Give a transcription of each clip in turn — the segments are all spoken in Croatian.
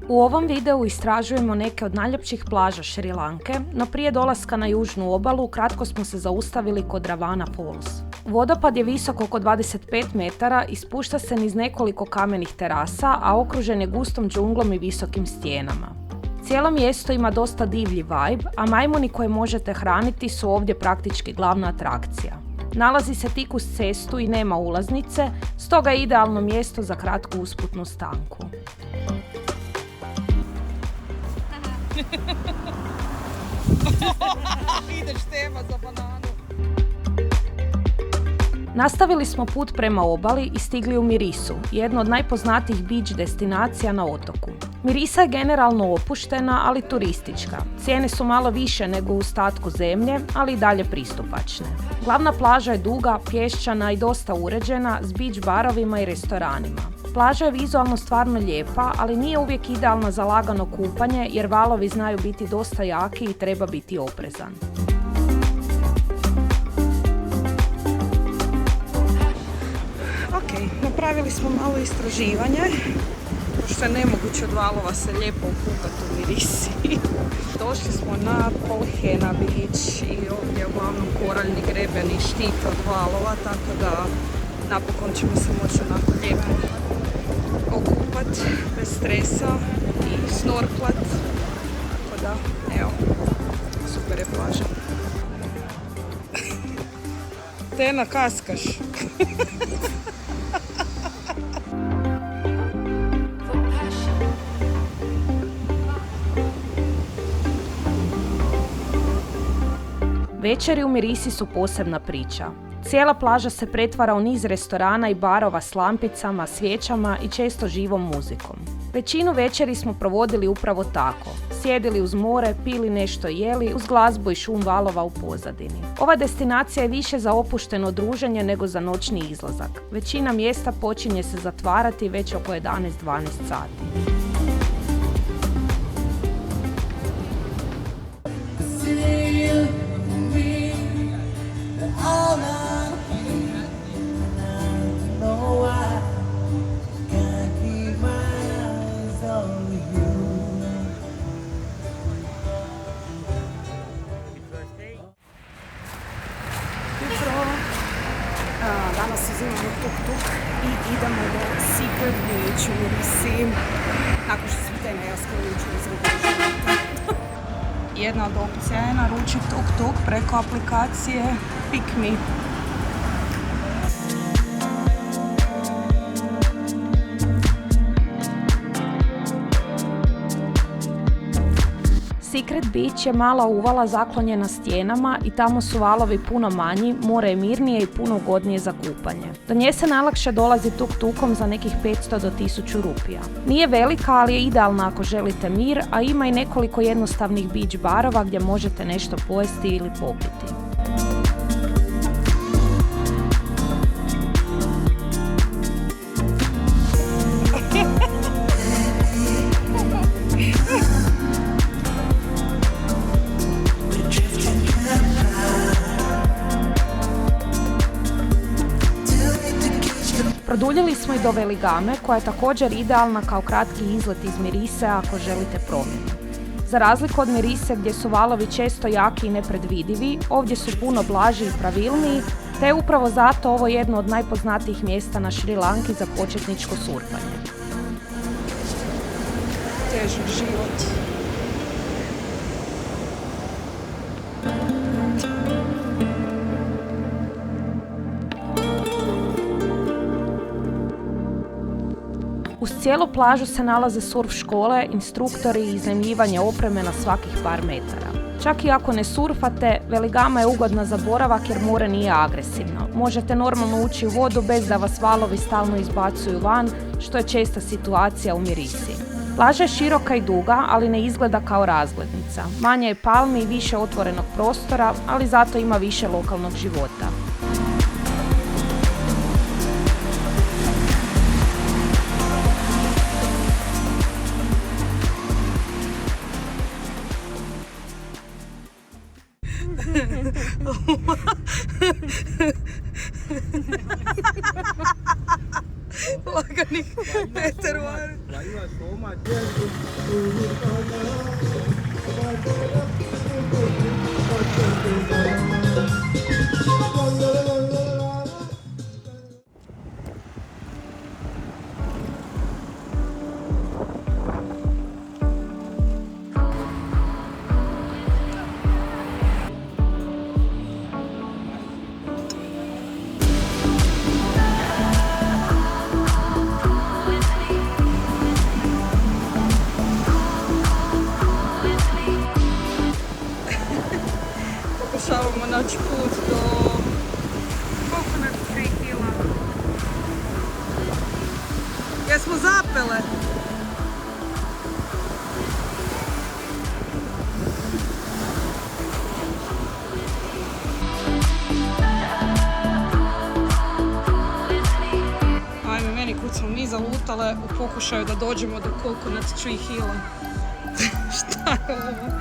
U ovom videu istražujemo neke od najljepših plaža Šri Lanke, no prije dolaska na južnu obalu kratko smo se zaustavili kod Ravana Falls. Vodopad je visok oko 25 metara i spušta se niz nekoliko kamenih terasa, a okružen je gustom džunglom i visokim stijenama. Cijelo mjesto ima dosta divlji vibe, a majmuni koje možete hraniti su ovdje praktički glavna atrakcija. Nalazi se tik uz cestu i nema ulaznice, stoga je idealno mjesto za kratku usputnu stanku. Ideš tema za bananu. Nastavili smo put prema obali i stigli u Mirisu, jednu od najpoznatijih beach destinacija na otoku. Mirisa je generalno opuštena, ali turistička. Cijene su malo više nego u ostatku zemlje, ali i dalje pristupačne. Glavna plaža je duga, pješčana i dosta uređena, s beach barovima i restoranima. Plaža je vizualno stvarno lijepa, ali nije uvijek idealna za lagano kupanje jer valovi znaju biti dosta jaki i treba biti oprezan. Ok, napravili smo malo istraživanje, pošto je nemoguće od valova se lijepo okupati u Mirisi. Došli smo na Polhena Beach i ovdje uglavnom koraljni grebeni štite od valova, tako da napokon ćemo se moći onako lijepo okupat bez stresa i snorklat. Tako da, evo, super je plaža. Tena, kaskaš. Večeri u Mirisi su posebna priča. Cijela plaža se pretvara u niz restorana i barova s lampicama, svijećama i često živom muzikom. Većinu večeri smo provodili upravo tako. Sjedili uz more, pili nešto i jeli, uz glazbu i šum valova u pozadini. Ova destinacija je više za opušteno druženje nego za noćni izlazak. Većina mjesta počinje se zatvarati već oko 11-12 sati. Danas uzimamo tuk-tuk i idemo do Secret Beach u Mirisi. Nakon što smo Tena i ja skrenuli iz života. Jedna od opcija je naručiti tuk-tuk preko aplikacije PickMe. Secret Beach je mala uvala zaklonjena stijenama i tamo su valovi puno manji, more je mirnije i puno ugodnije za kupanje. Do nje se najlakše dolazi tuk-tukom za nekih 500 do 1000 rupija. Nije velika, ali je idealna ako želite mir, a ima i nekoliko jednostavnih beach barova gdje možete nešto pojesti ili popiti. Produljili smo i do Veligame, koja je također idealna kao kratki izlet iz Mirise ako želite promjenu. Za razliku od Mirise gdje su valovi često jaki i nepredvidivi, ovdje su puno blaži i pravilniji, te je upravo zato ovo jedno od najpoznatijih mjesta na Šri Lanki za početničko surfanje. Težak život. Uz cijelu plažu se nalaze surf škole, instruktori i iznajmljivanje opreme na svakih par metara. Čak i ako ne surfate, Veligama je ugodna za boravak jer more nije agresivno. Možete normalno ući u vodu bez da vas valovi stalno izbacuju van, što je česta situacija u Mirisi. Plaža je široka i duga, ali ne izgleda kao razglednica. Manje je palmi i više otvorenog prostora, ali zato ima više lokalnog života. Laganih metar van. Pokušavamo naći put do Coconut Tree Hilla. Jesmo zapele? Ajme, meni kud smo mi zalutale u pokušaju da dođemo do Coconut Tree Hilla. Šta je ovo?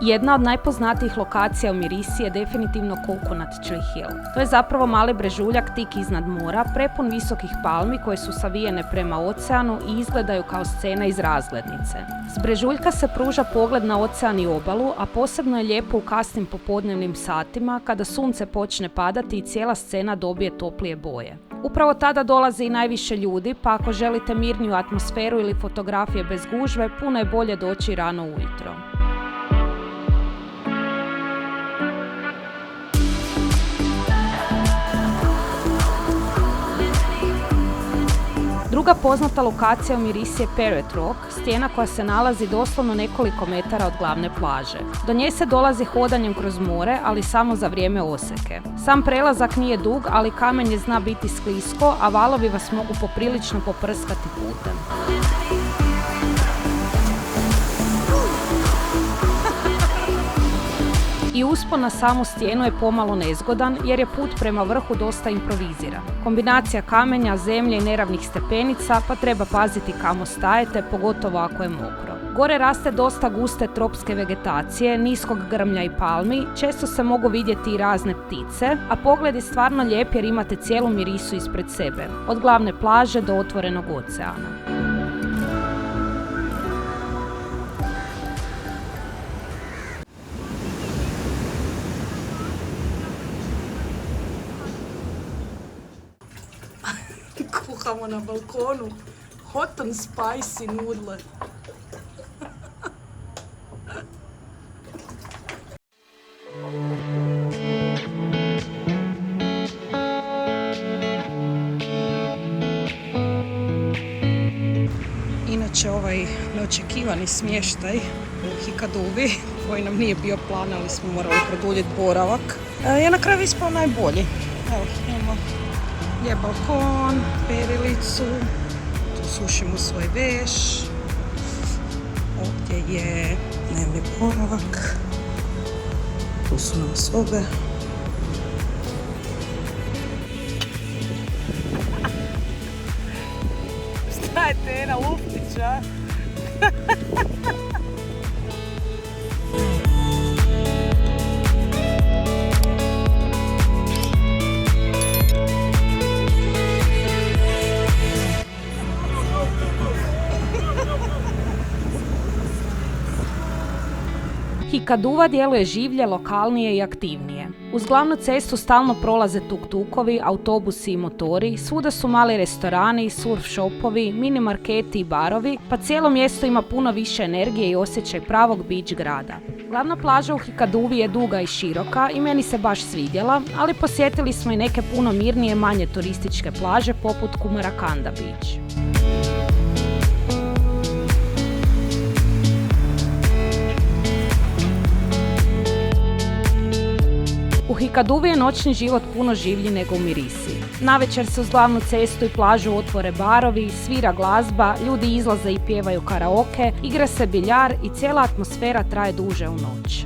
Jedna od najpoznatijih lokacija u Mirisi je definitivno Coconut Tree Hill. To je zapravo mali brežuljak tik iznad mora, prepun visokih palmi koje su savijene prema oceanu i izgledaju kao scena iz razglednice. S brežuljka se pruža pogled na ocean i obalu, a posebno je lijepo u kasnim popodnevnim satima kada sunce počne padati i cijela scena dobije toplije boje. Upravo tada dolazi i najviše ljudi, pa ako želite mirniju atmosferu ili fotografije bez gužve, puno je bolje doći rano ujutro. Druga poznata lokacija u Mirisi je Parrot Rock, stijena koja se nalazi doslovno nekoliko metara od glavne plaže. Do nje se dolazi hodanjem kroz more, ali samo za vrijeme oseke. Sam prelazak nije dug, ali kamenje zna biti sklisko, a valovi vas mogu poprilično poprskati putem. I uspon na samu stijenu je pomalo nezgodan jer je put prema vrhu dosta improviziran. Kombinacija kamenja, zemlje i neravnih stepenica, pa treba paziti kamo stajete, pogotovo ako je mokro. Gore raste dosta guste tropske vegetacije, niskog grmlja i palmi, često se mogu vidjeti i razne ptice, a pogled je stvarno lijep jer imate cijelu Mirisu ispred sebe, od glavne plaže do otvorenog oceana. Kuhamo na balkonu hot and spicy nudle. Inače ovaj neočekivani smještaj u Hikaduvi, koji nam nije bio plan, ali smo morali produljiti boravak, je na kraju ispao najbolji. Evo, imamo je balkon, perilicu, tu sušimo svoj veš, ovdje je dnevni boravak, tu su nam sobe. Šta je Tena Luftića? Hikaduva djeluje življe, lokalnije i aktivnije. Uz glavnu cestu stalno prolaze tuk-tukovi, autobusi i motori, svuda su mali restorani, surf shopovi, mini marketi i barovi, pa cijelo mjesto ima puno više energije i osjećaj pravog beach grada. Glavna plaža u Hikaduvi je duga i široka i meni se baš svidjela, ali posjetili smo i neke puno mirnije, manje turističke plaže poput Kumarakanda Beach. U Hikaduvi je noćni život puno življi nego u Mirisi. Navečer se uz glavnu cestu i plažu otvore barovi, svira glazba, ljudi izlaze i pjevaju karaoke, igra se biljar i cijela atmosfera traje duže u noć.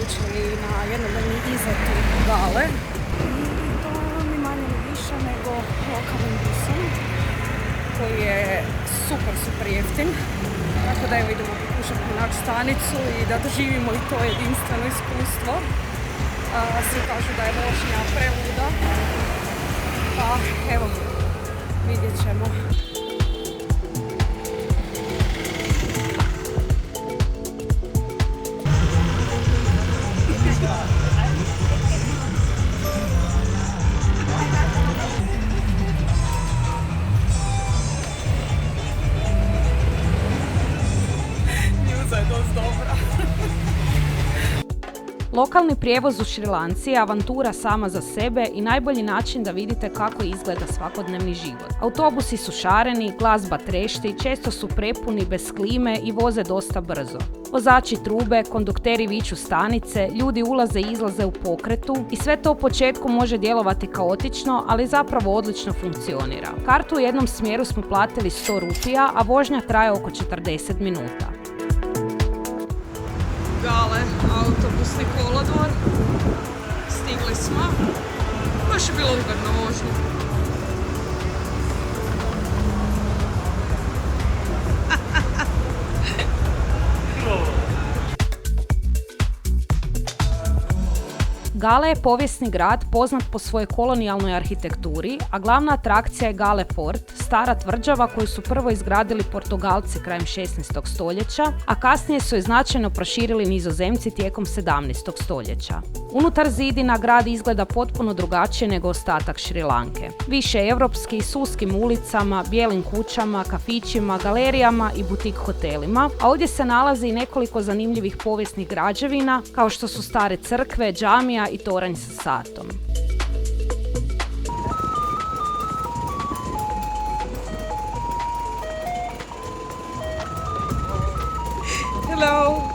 odlučili na jednodnevni izlet u Gale. I to ni manje ni više nego lokalnim busom koji je super jeftin. Tako da evo idemo pokušati naći stanicu i da doživimo i to jedinstveno iskustvo. Svi kažu da je vožnja preluda. Pa evo, vidjet ćemo. Njuza je dosta dobra. Lokalni prijevoz u Šrilanci je avantura sama za sebe i najbolji način da vidite kako izgleda svakodnevni život. Autobusi su šareni, glazba trešti, često su prepuni, bez klime i voze dosta brzo. Vozači trube, kondukteri viču stanice, ljudi ulaze i izlaze u pokretu i sve to u početku može djelovati kaotično, ali zapravo odlično funkcionira. Kartu u jednom smjeru smo platili 100 rupija, a vožnja traje oko 40 minuta. Gale, autobusni kolodvor. Stigli smo. Baš je bilo ugodno vožnje. Gale je povijesni grad poznat po svojoj kolonijalnoj arhitekturi, a glavna atrakcija je Gale Fort, stara tvrđava koju su prvo izgradili Portugalci krajem 16. stoljeća, a kasnije su je značajno proširili Nizozemci tijekom 17. stoljeća. Unutar zidina grad izgleda potpuno drugačije nego ostatak Šrilanke. Više europski, s uskim ulicama, bijelim kućama, kafićima, galerijama i butik hotelima, a ovdje se nalazi i nekoliko zanimljivih povijesnih građevina, kao što su stare crkve, džamija i toranj sa satom. Hello!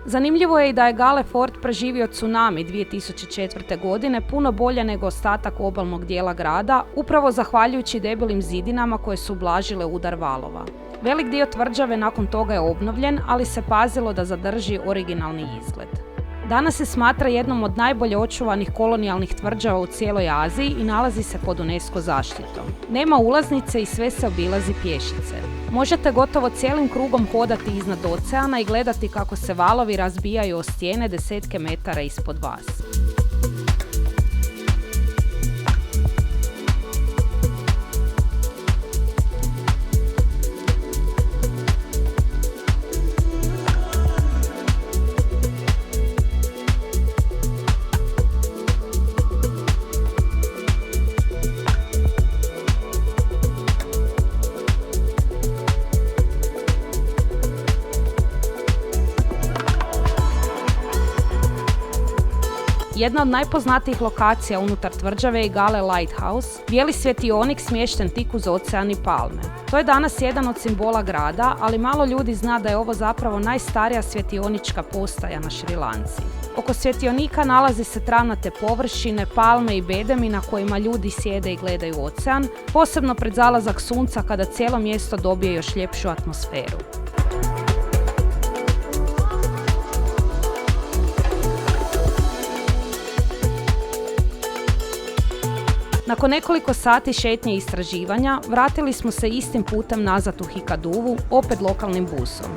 Zanimljivo je i da je Gale Fort preživio tsunami 2004. godine puno bolje nego ostatak obalnog dijela grada, upravo zahvaljujući debelim zidinama koje su ublažile udar valova. Velik dio tvrđave nakon toga je obnovljen, ali se pazilo da zadrži originalni izgled. Danas se smatra jednom od najbolje očuvanih kolonijalnih tvrđava u cijeloj Aziji i nalazi se pod UNESCO zaštitom. Nema ulaznice i sve se obilazi pješice. Možete gotovo cijelim krugom hodati iznad oceana i gledati kako se valovi razbijaju o stijene desetke metara ispod vas. Jedna od najpoznatijih lokacija unutar tvrđave je Gale Lighthouse, bijeli svjetionik smješten tik uz ocean i palme. To je danas jedan od simbola grada, ali malo ljudi zna da je ovo zapravo najstarija svjetionička postaja na Šrilanci. Oko svjetionika nalazi se travnate površine, palme i bedemi na kojima ljudi sjede i gledaju ocean, posebno pred zalazak sunca kada cijelo mjesto dobije još ljepšu atmosferu. Nakon nekoliko sati šetnje i istraživanja, vratili smo se istim putem nazad u Hikaduvu, opet lokalnim busom.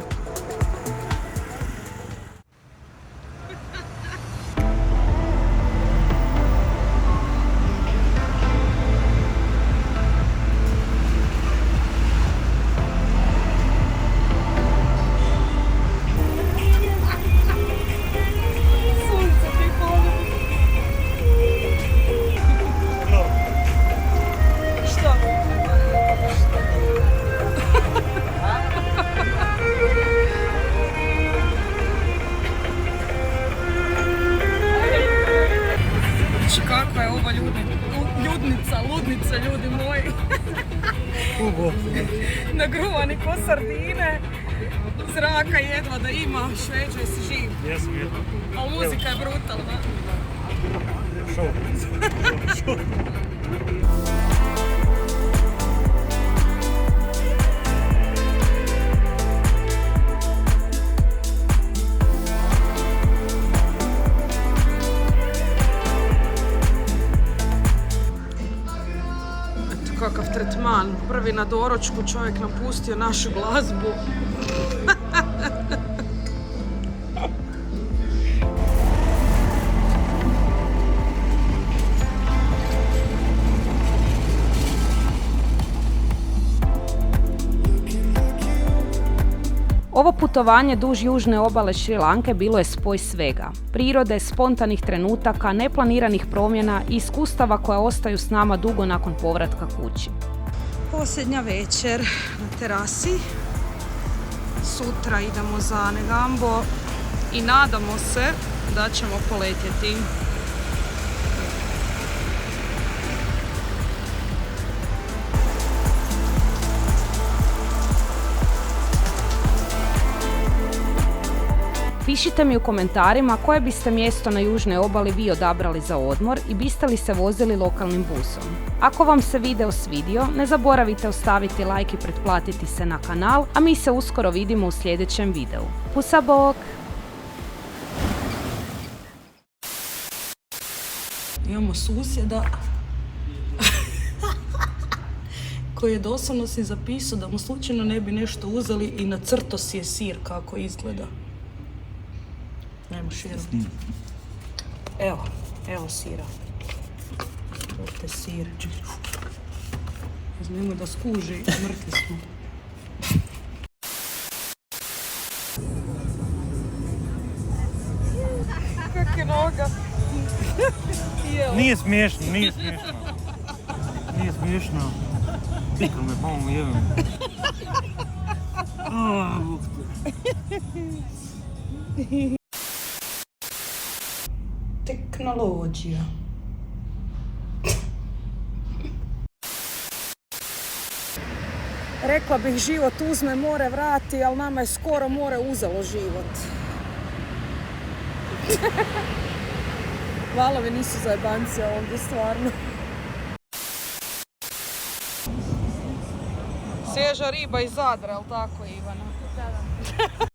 ludnica, ljudi moji. Nagruvani ko sardine. Zraka jedva da ima, Šveđa si živ. Jesam jedno. Ali muzika je brutalna. Šou. Eto kakav tretman. Prvi na doručku čovjek nam pustio našu glazbu. Ovo putovanje duž južne obale Šri Lanke bilo je spoj svega. Prirode, spontanih trenutaka, neplaniranih promjena i iskustava koja ostaju s nama dugo nakon povratka kući. Posljednja večer na terasi. Sutra idemo za Negambo i nadamo se da ćemo poletjeti. Pišite mi u komentarima koje biste mjesto na južnoj obali vi odabrali za odmor i biste li se vozili lokalnim busom. Ako vam se video svidio, ne zaboravite ostaviti like i pretplatiti se na kanal, a mi se uskoro vidimo u sljedećem videu. Pusa bok! Imamo susjeda koji je doslovno si zapisao da mu slučajno ne bi nešto uzeli i nacrtao si je sir kako izgleda. Nemo širom. Evo sira. Ovdje sir. Nemoj da skuži, mrtvi smo. Kak je noga. Nije smiješno. Nije smiješno. Pikao me, pomogu jebem. Tehnologija. Rekla bih život uzme, more vrati, ali nama je skoro more uzelo život. Valovi nisu zajebanci ovdje, stvarno. Svježa riba iz Zadra, jel tako, Ivana? Da.